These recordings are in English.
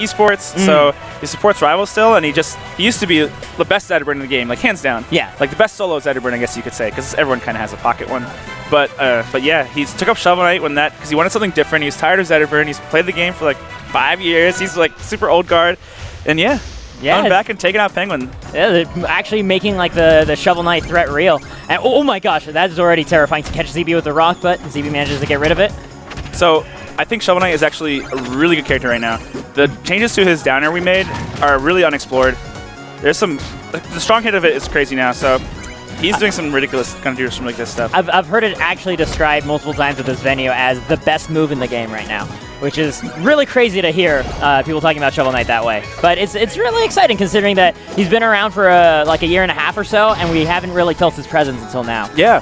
esports, so he supports Rivals still, and he used to be the best Zedburn in the game, like hands down. Yeah. Like the best solo Zedburn, I guess you could say, because everyone kind of has a pocket one. But yeah, he took up Shovel Knight because he wanted something different. He was tired of Zedburn. He's played the game for like 5 years. He's like super old guard, and yeah. Coming back and taking out Penguin. Yeah, they're actually making like the Shovel Knight threat real. And oh my gosh, that is already terrifying to catch ZeeBee with the rock, but ZeeBee manages to get rid of it. So I think Shovel Knight is actually a really good character right now. The changes to his down air we made are really unexplored. There's the strong hit of it is crazy now, so he's doing some ridiculous, kind of doing some ridiculous stuff. I've heard it actually described multiple times with this venue as the best move in the game right now, which is really crazy to hear people talking about Shovel Knight that way. But it's really exciting considering that he's been around for like a year and a half or so, and we haven't really felt his presence until now. Yeah.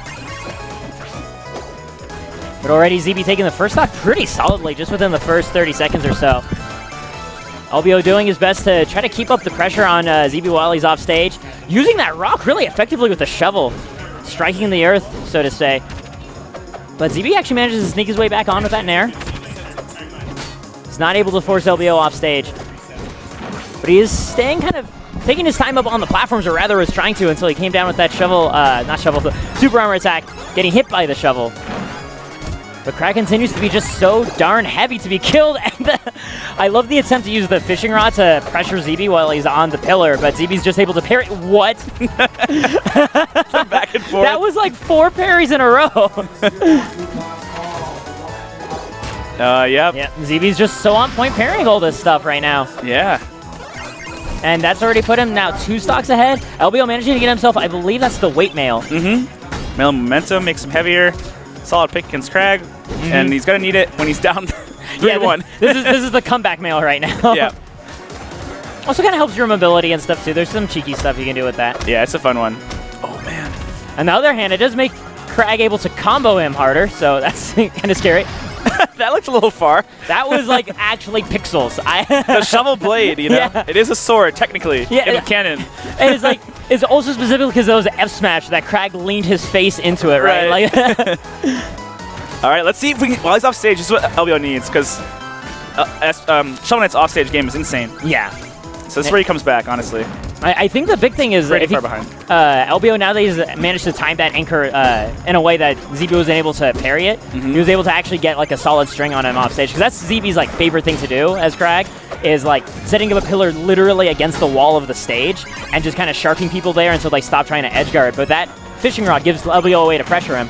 But already ZeeBee taking the first stock pretty solidly just within the first 30 seconds or so. LBO doing his best to try to keep up the pressure on ZeeBee while he's off stage, using that rock really effectively with the shovel, striking the earth, so to say. But ZeeBee actually manages to sneak his way back on with that nair. He's not able to force LBO off stage, but he is staying kind of taking his time up on the platforms, or rather was trying to, until he came down with that shovel, not shovel, super armor attack, getting hit by the shovel. But Kragg continues to be just so darn heavy to be killed, and I love the attempt to use the fishing rod to pressure ZeeBee while he's on the pillar, but ZeeBee's just able to parry. What? Back and forth. That was like 4 parries in a row. Yep. Yeah, ZeeBee's just so on point parrying all this stuff right now. Yeah. And that's already put him now 2 stocks ahead. LBO managing to get himself, I believe that's the weight mail. Mail momentum makes him heavier. Solid pick against Kragg, and he's gonna need it when he's down 3-1. This is the comeback mail right now. Yeah. Also kind of helps your mobility and stuff too. There's some cheeky stuff you can do with that. Yeah, it's a fun one. Oh man. On the other hand, it does make Kragg able to combo him harder, so that's kind of scary. That looked a little far. That was like actually pixels. The shovel blade, you know? Yeah. It is a sword, technically, in the canon. And it's like, it's also specifically because there was an F smash that Kragg leaned his face into it, right? Like all right, let's see if we can, while he's off stage, this is what LBO needs, because Shovel Knight's offstage game is insane. Yeah. So this is where he comes back, honestly. I think the big thing is pretty far behind. LBO, now that he's managed to time that anchor in a way that ZeeBee wasn't able to parry it, he was able to actually get like a solid string on him off stage, because that's ZeeBee's like favorite thing to do as Kragg, is like setting up a pillar literally against the wall of the stage and just kind of sharking people there until they stop trying to edge guard. But that fishing rod gives LBO a way to pressure him.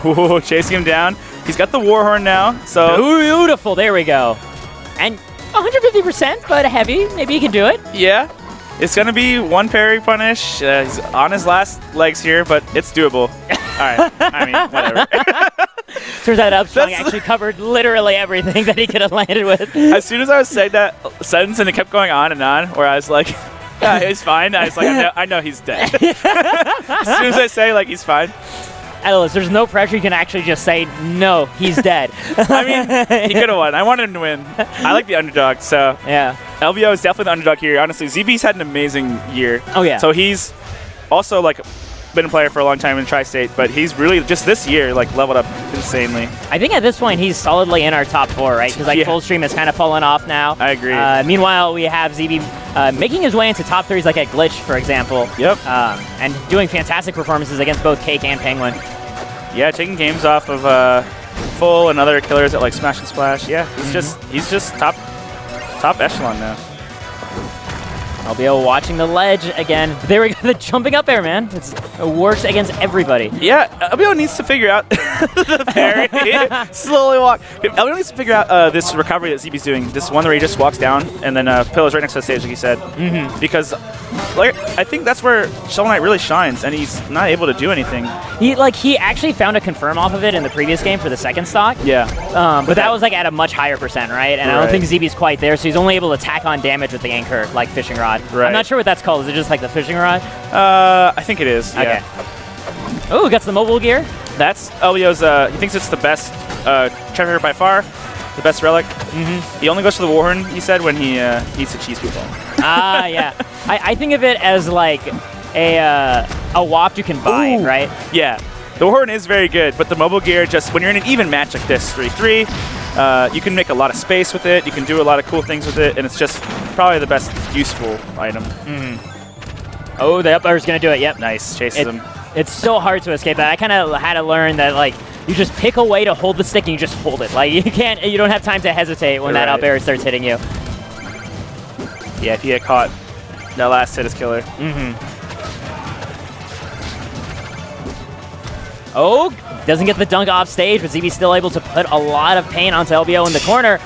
Ooh, chasing him down. He's got the Warhorn now, so... Beautiful, there we go. And 150%, but heavy. Maybe he can do it. Yeah. It's going to be 1 parry punish. He's on his last legs here, but it's doable. All right. I mean, whatever. Turns out Upstrong actually covered literally everything that he could have landed with. As soon as I was saying that sentence and it kept going on, where I was like, yeah, he's fine. I was like, I know he's dead. As soon as I say, like, he's fine. Ellis, there's no pressure. You can actually just say, no, he's dead. I mean, he could have won. I wanted him to win. I like the underdog, so. Yeah. LBO is definitely the underdog here. Honestly, ZeeBee's had an amazing year. Oh, yeah. So he's also, like, been a player for a long time in Tri-State, but he's really, just this year, like, leveled up insanely. I think at this point, he's solidly in our top 4, right? Because, like, Full Stream has kind of fallen off now. I agree. Meanwhile, we have ZeeBee making his way into top 3s, like at Glitch, for example. Yep. And doing fantastic performances against both Cake and Penguin. Yeah, taking games off of Full and other killers at like Smash and Splash. Yeah, he's just top echelon now. LBO watching the ledge again. There we go, the jumping up air, man. It works against everybody. Yeah, LBO needs to figure out the parry. Slowly walk. LBO needs to figure out this recovery that ZeeBee's doing. This one where he just walks down and then Pillar's right next to the stage, like he said. Because like, I think that's where Shovel Knight really shines, and he's not able to do anything. He actually found a confirm off of it in the previous game for the second stock. Yeah. But that was like at a much higher percent, right? And I don't think ZeeBee's quite there, so he's only able to tack on damage with the anchor, like fishing rod. Right. I'm not sure what that's called. Is it just like the fishing rod? I think it is. Okay. Yeah. Oh, got the mobile gear. That's LBO's. He thinks it's the best treasure by far, the best relic. He only goes for the Warhorn, he said, when he eats the cheese people. Yeah. I think of it as like a waft you can buy, right? Yeah. The Warhorn is very good, but the mobile gear, just when you're in an even match like this, 3-3, You can make a lot of space with it. You can do a lot of cool things with it, and it's just probably the best useful item. Oh, the up air is going to do it. Yep. Nice. Chases him. It's so hard to escape that. I kind of had to learn that, like, you just pick a way to hold the stick and you just hold it. Like, you don't have time to hesitate when that up air starts hitting you. Yeah, if you get caught, that last hit is killer. Oh, doesn't get the dunk off stage, but ZeeBee's still able to put a lot of pain onto LBO in the corner.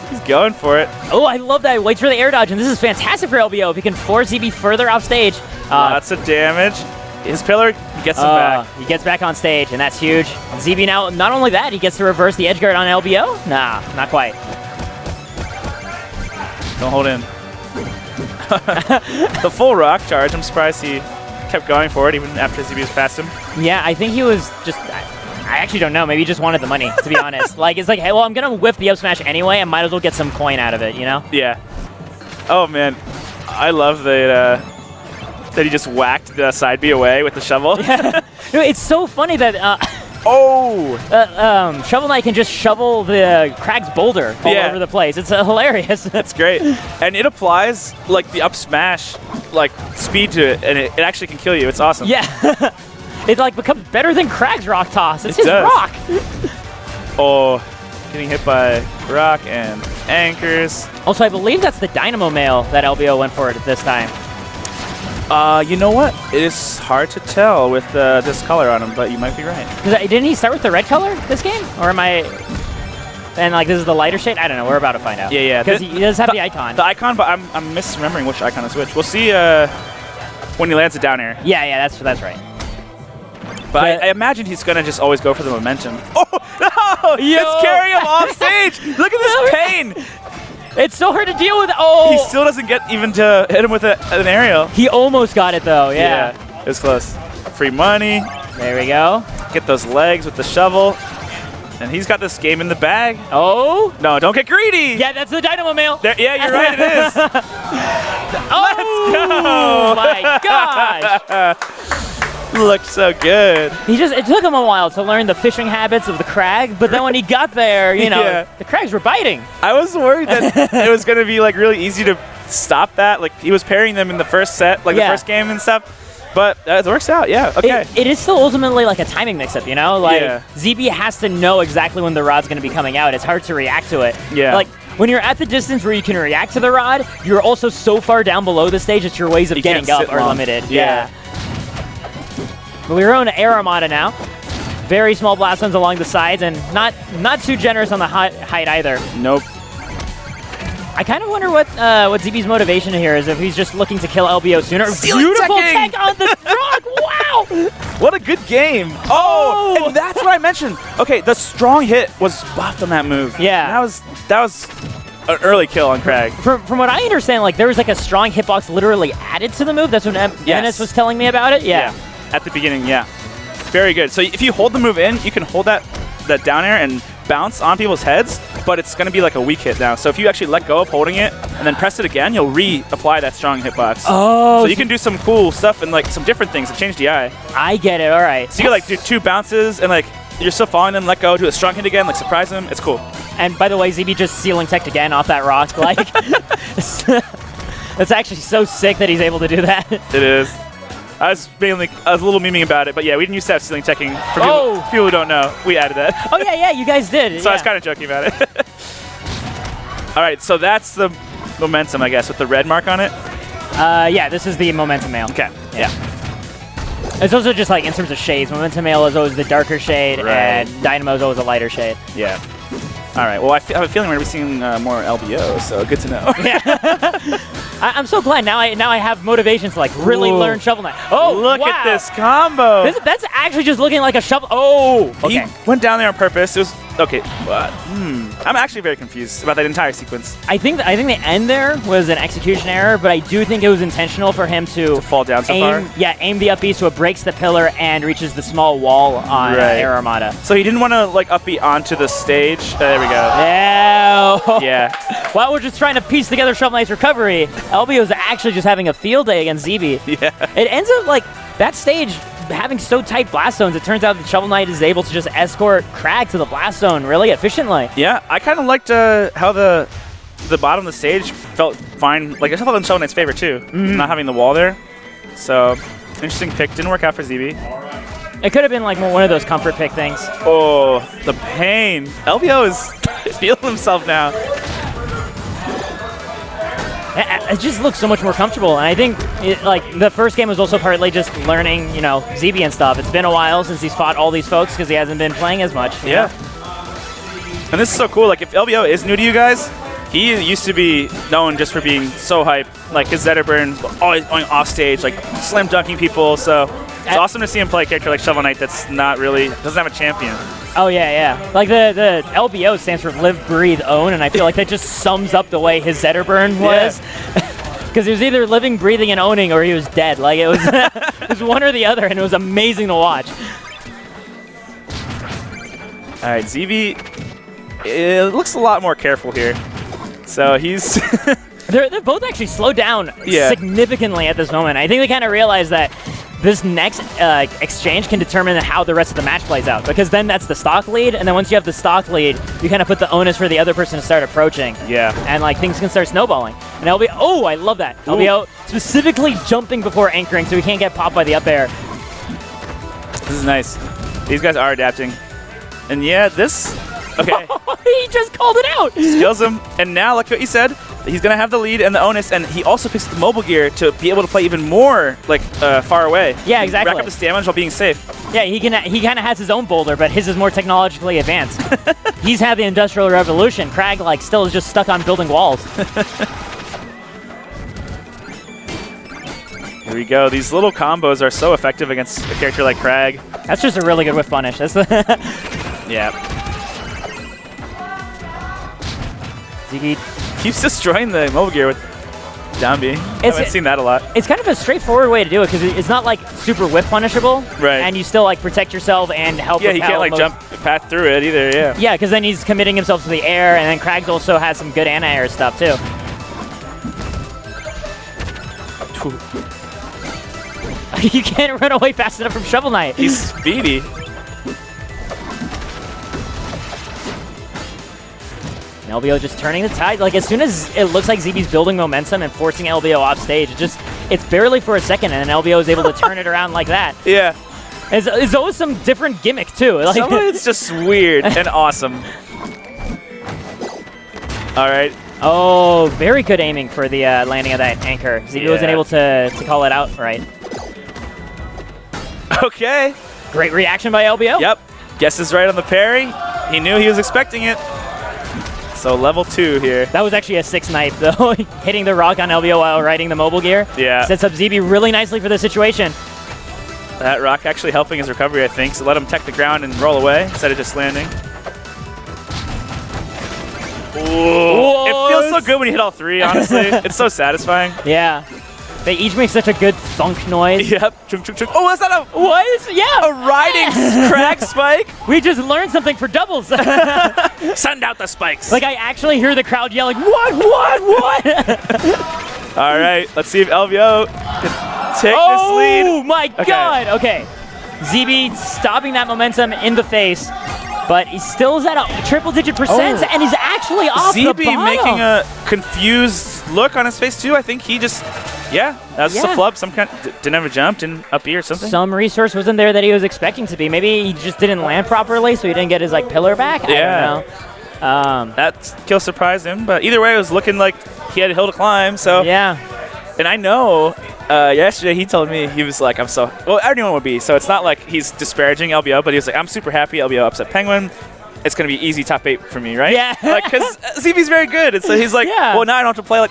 He's going for it. Oh, I love that. Waits for the air dodge, and this is fantastic for LBO. If he can force ZeeBee further off stage. Lots of damage. His pillar, he gets him back. He gets back on stage, and that's huge. And ZeeBee now, not only that, he gets to reverse the edge guard on LBO. Nah, not quite. Don't hold in. The full rock charge, I'm surprised he kept going for it even after ZeeBee was past him. Yeah, I think he was just... I actually don't know. Maybe he just wanted the money, to be honest. Like, it's like, hey, well, I'm going to whiff the up smash anyway. I might as well get some coin out of it, you know? Yeah. Oh, man. I love that he just whacked the side B away with the shovel. Yeah. It's so funny that... Shovel Knight can just shovel the Kragg's boulder all over the place. It's hilarious. That's great. And it applies, like, the up smash, like, speed to it, and it actually can kill you. It's awesome. Yeah. It, like, becomes better than Kragg's rock toss. It's his rock. Oh, getting hit by rock and anchors. Also, I believe that's the Dynamo Mail that LBO went for it this time. You know what? It is hard to tell with this color on him, but you might be right. Didn't he start with the red color this game? Or am I... And, like, this is the lighter shade? I don't know. We're about to find out. Yeah. Because he does have the icon. The icon, but I'm misremembering which icon is which. We'll see when he lands a down air. Yeah, that's right. But I imagine he's going to just always go for the momentum. Oh, no! It's carrying him off stage! Look at this pain! It's so hard to deal with. Oh! He still doesn't get even to hit him with an aerial. He almost got it, though. Yeah. It was close. Free money. There we go. Get those legs with the shovel. And he's got this game in the bag. Oh! No, don't get greedy! Yeah, that's the Dynamo Mail. Yeah, you're right, it is. Oh! Let's go! My gosh! Looked so good. It took him a while to learn the fishing habits of the Kragg, but then when he got there, you know, the Kraggs were biting. I was worried that it was going to be like really easy to stop that. Like he was parrying them in the first set, like the first game and stuff. But it works out, yeah, okay. It is still ultimately like a timing mix-up, you know? Like, ZeeBee has to know exactly when the rod's going to be coming out. It's hard to react to it. Yeah. Like, when you're at the distance where you can react to the rod, you're also so far down below the stage that your ways of getting up are limited. Yeah. We're on Air Armada now. Very small blast zones along the sides, and not too generous on the height either. Nope. I kind of wonder what ZeeBee's motivation here is, if he's just looking to kill LBO sooner. Beautiful tech on the rock! Wow! What a good game. Oh, and that's what I mentioned. Okay, the strong hit was buffed on that move. Yeah. That was an early kill on Kragg. From what I understand, like there was like a strong hitbox literally added to the move. That's what Ennis was telling me about it. Yeah. At the beginning, yeah. Very good. So if you hold the move in, you can hold that down air and bounce on people's heads, but it's going to be like a weak hit now. So if you actually let go of holding it and then press it again, you'll reapply that strong hitbox. Oh. So you can do some cool stuff and like some different things to change DI. I get it. All right. So you can like do 2 bounces and like you're still following them, let go, do a strong hit again, like surprise them. It's cool. And by the way, ZeeBee just ceiling teched again off that rock. Like, that's actually so sick that he's able to do that. It is. I was a little memeing about it, but yeah, we didn't used to have ceiling teching. For people who don't know, we added that. Oh yeah, you guys did. So I was kind of joking about it. All right, so that's the momentum, I guess, with the red mark on it. Yeah, this is the momentum mail. Okay. Yeah. It's also just like in terms of shades. Momentum mail is always the darker shade, and Dynamo is always a lighter shade. Yeah. All right. Well, I have a feeling we're going to be seeing more LBO, so good to know. Yeah. I'm so glad now. I have motivation to like really learn Shovel Knight. Oh, look at this combo! That's actually just looking like a shovel. Oh, okay. He went down there on purpose. It was okay. I'm actually very confused about that entire sequence. I think the end there was an execution error, but I do think it was intentional for him to fall down so far. Yeah, aim the up B so it breaks the pillar and reaches the small wall on Air Armada. So he didn't want to like up B onto the stage. There we go. Yeah. Yeah. While we're just trying to piece together Shovel Knight's recovery, LBO is actually just having a field day against ZeeBee. Yeah. It ends up like that stage having so tight blast zones, it turns out that Shovel Knight is able to just escort Kragg to the blast zone really efficiently. Yeah, I kind of liked how the bottom of the stage felt fine. Like, I felt in Shovel Knight's favor, too, not having the wall there. So, interesting pick. Didn't work out for ZeeBee. It could have been like one of those comfort pick things. Oh, the pain. LBO is feeling himself now. It just looks so much more comfortable, and I think the first game was also partly just learning, you know, ZeeBee and stuff. It's been a while since he's fought all these folks because he hasn't been playing as much. Yeah. And this is so cool. Like, if LBO is new to you guys, he used to be known just for being so hype. Like, his Zedderburn, always going off stage, like slam dunking people. So it's awesome to see him play a character like Shovel Knight that's not really, doesn't have a champion. Oh, yeah. Like, the LBO stands for Live, Breathe, Own, and I feel like that just sums up the way his Zedderburn was. Because he was either living, breathing, and owning, or he was dead. Like, it was, it was one or the other, and it was amazing to watch. All right, ZeeBee, it looks a lot more careful here. So he's... They're both actually slowed down significantly at this moment. I think they kind of realize that this next exchange can determine how the rest of the match plays out, because then that's the stock lead, and then once you have the stock lead, you kind of put the onus for the other person to start approaching. Yeah. And like things can start snowballing. And LBO, oh, I love that. Ooh. LBO specifically jumping before anchoring so he can't get popped by the up air. This is nice. These guys are adapting. And yeah, this, okay. He just called it out. Skills him. And now, like what you said, he's going to have the lead and the onus, and he also picks the mobile gear to be able to play even more like far away. Yeah, exactly. Rack up his damage while being safe. Yeah, he kind of has his own boulder, but his is more technologically advanced. He's had the Industrial Revolution. Kragg like still is just stuck on building walls. Here we go. These little combos are so effective against a character like Kragg. That's just a really good whiff punish. That's yeah. ZeeBee keeps destroying the mobile gear with down B. I haven't seen that a lot. It's kind of a straightforward way to do it because it's not like super whiff punishable. Right. And you still like protect yourself and help. Yeah, he can't like jump path through it either. Yeah. Yeah, because then he's committing himself to the air, and then Kragg also has some good anti-air stuff too. You can't run away fast enough from Shovel Knight. He's speedy. LBO just turning the tide. Like, as soon as it looks like ZeeBee's building momentum and forcing LBO off stage, it's barely for a second, and then LBO is able to turn it around like that. Yeah. It's always some different gimmick, too. Like, some of it's just weird and awesome. All right. Oh, very good aiming for the landing of that anchor. ZeeBee wasn't able to call it out right. Okay. Great reaction by LBO. Yep. Guesses right on the parry. He knew he was expecting it. So level 2 here. That was actually a 6 knife, though. Hitting the rock on LBO while riding the mobile gear. Yeah. Sets up ZeeBee really nicely for the situation. That rock actually helping his recovery, I think. So let him tech the ground and roll away instead of just landing. Ooh. It feels so good when you hit all 3, honestly. It's so satisfying. Yeah. They each make such a good thunk noise. Yep. Chunk, chunk, chunk. Oh, is that a... What? Yeah. A riding Kragg spike? We just learned something for doubles. Send out the spikes. Like, I actually hear the crowd yelling, what? All right. Let's see if LBO can take this lead. Oh, my God. Okay. ZeeBee stopping that momentum in the face. But he still is at a triple-digit percent, and he's actually off the bottom. ZeeBee making a confused look on his face, too. I think he just, that was just a flub. Some kind, didn't have a jump, didn't up B or something. Some resource wasn't there that he was expecting to be. Maybe he just didn't land properly, so he didn't get his like pillar back. I don't know. That kill surprised him, but either way, it was looking like he had a hill to climb. So and I know yesterday he told me, he was like, well, everyone would be, so it's not like he's disparaging LBO, but he was like, I'm super happy LBO upset Penguin. It's going to be easy top 8 for me, right? Yeah. Like, because ZeeBee's very good. And so he's like, well, now I don't have to play like